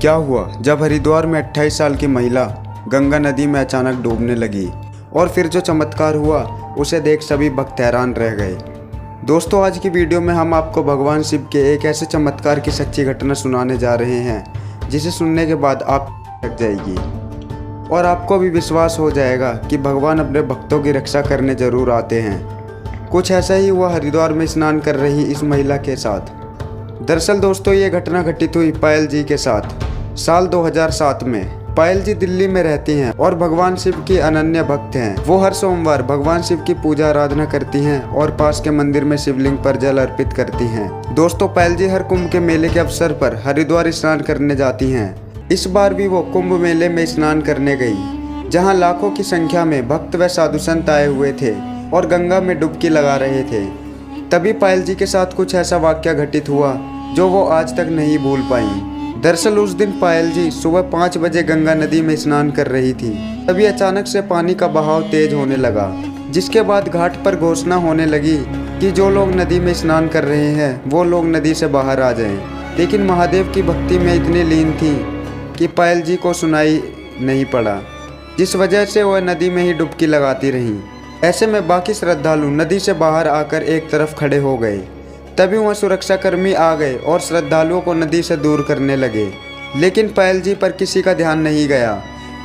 क्या हुआ जब हरिद्वार में 28 साल की महिला गंगा नदी में अचानक डूबने लगी और फिर जो चमत्कार हुआ उसे देख सभी भक्त हैरान रह गए। दोस्तों, आज की वीडियो में हम आपको भगवान शिव के एक ऐसे चमत्कार की सच्ची घटना सुनाने जा रहे हैं जिसे सुनने के बाद आप लग जाएगी और आपको भी विश्वास हो जाएगा कि भगवान अपने भक्तों की रक्षा करने जरूर आते हैं। कुछ ऐसा ही हुआ हरिद्वार में स्नान कर रही इस महिला के साथ। दरअसल दोस्तों, ये घटना घटित हुई पायल जी के साथ साल 2007 में। पायल जी दिल्ली में रहती हैं और भगवान शिव की अनन्य भक्त हैं। वो हर सोमवार भगवान शिव की पूजा आराधना करती हैं और पास के मंदिर में शिवलिंग पर जल अर्पित करती हैं। दोस्तों, पायल जी हर कुंभ के मेले के अवसर पर हरिद्वार स्नान करने जाती हैं। इस बार भी वो कुंभ मेले में स्नान करने गई, जहाँ लाखों की संख्या में भक्त व साधु संत आए हुए थे और गंगा में डुबकी लगा रहे थे। तभी पायल जी के साथ कुछ ऐसा वाकया घटित हुआ जो वो आज तक नहीं भूल पाई। दरअसल उस दिन पायल जी सुबह 5 बजे गंगा नदी में स्नान कर रही थी। तभी अचानक से पानी का बहाव तेज होने लगा, जिसके बाद घाट पर घोषणा होने लगी कि जो लोग नदी में स्नान कर रहे हैं वो लोग नदी से बाहर आ जाएं। लेकिन महादेव की भक्ति में इतनी लीन थी कि पायल जी को सुनाई नहीं पड़ा, जिस वजह से वह नदी में ही डुबकी लगाती रहीं। ऐसे में बाकी श्रद्धालु नदी से बाहर आकर एक तरफ खड़े हो गए। तभी वहाँ सुरक्षाकर्मी आ गए और श्रद्धालुओं को नदी से दूर करने लगे। लेकिन पायल जी पर किसी का ध्यान नहीं गया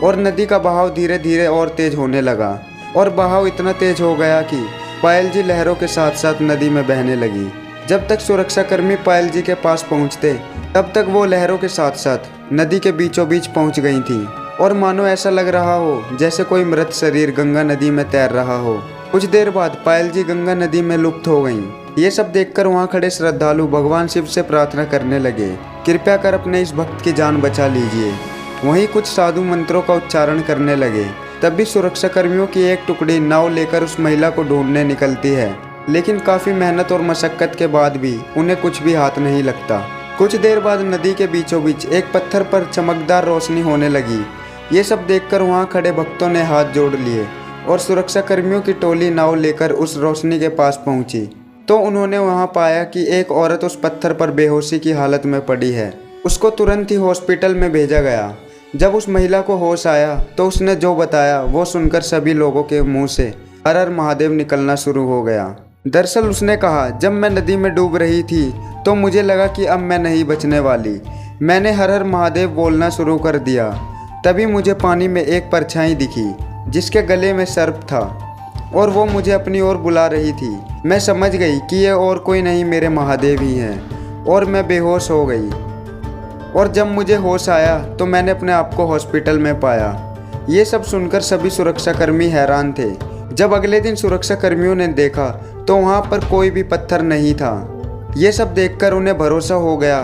और नदी का बहाव धीरे धीरे और तेज होने लगा और बहाव इतना तेज हो गया कि पायल जी लहरों के साथ साथ नदी में बहने लगी। जब तक सुरक्षाकर्मी पायल जी के पास पहुँचते तब तक वो लहरों के साथ साथ नदी के बीचों बीच पहुँच गई थी और मानो ऐसा लग रहा हो जैसे कोई मृत शरीर गंगा नदी में तैर रहा हो। कुछ देर बाद पायल जी गंगा नदी में लुप्त हो गईं। ये सब देखकर वहाँ खड़े श्रद्धालु भगवान शिव से प्रार्थना करने लगे, कृपया कर अपने इस भक्त की जान बचा लीजिए। वहीं कुछ साधु मंत्रों का उच्चारण करने लगे। तभी सुरक्षाकर्मियों की एक टुकड़ी नाव लेकर उस महिला को ढूंढने निकलती है, लेकिन काफ़ी मेहनत और मशक्कत के बाद भी उन्हें कुछ भी हाथ नहीं लगता। कुछ देर बाद नदी के बीचों बीच एक पत्थर पर चमकदार रोशनी होने लगी। ये सब देखकर वहाँ खड़े भक्तों ने हाथ जोड़ लिए और सुरक्षाकर्मियों की टोली नाव लेकर उस रोशनी के पास पहुंची तो उन्होंने वहां पाया कि एक औरत उस पत्थर पर बेहोशी की हालत में पड़ी है। उसको तुरंत ही हॉस्पिटल में भेजा गया। जब उस महिला को होश आया तो उसने जो बताया वो सुनकर सभी लोगों के मुंह से हर हर महादेव निकलना शुरू हो गया। दरअसल उसने कहा, जब मैं नदी में डूब रही थी तो मुझे लगा कि अब मैं नहीं बचने वाली। मैंने हर हर महादेव बोलना शुरू कर दिया। तभी मुझे पानी में एक परछाई दिखी जिसके गले में सर्प था और वो मुझे अपनी ओर बुला रही थी। मैं समझ गई कि ये और कोई नहीं मेरे महादेव ही हैं और मैं बेहोश हो गई। और जब मुझे होश आया तो मैंने अपने आप को हॉस्पिटल में पाया। ये सब सुनकर सभी सुरक्षाकर्मी हैरान थे। जब अगले दिन सुरक्षाकर्मियों ने देखा तो वहाँ पर कोई भी पत्थर नहीं था। ये सब देखकर उन्हें भरोसा हो गया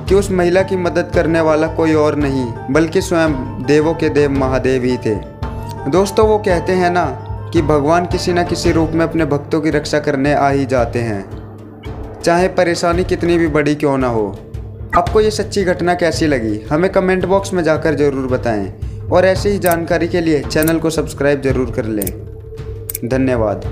कि उस महिला की मदद करने वाला कोई और नहीं बल्कि स्वयं देवों के देव महादेव ही थे। दोस्तों, वो कहते हैं ना कि भगवान किसी न किसी रूप में अपने भक्तों की रक्षा करने आ ही जाते हैं, चाहे परेशानी कितनी भी बड़ी क्यों ना हो। आपको ये सच्ची घटना कैसी लगी हमें कमेंट बॉक्स में जाकर ज़रूर बताएं और ऐसी ही जानकारी के लिए चैनल को सब्सक्राइब ज़रूर कर लें। धन्यवाद।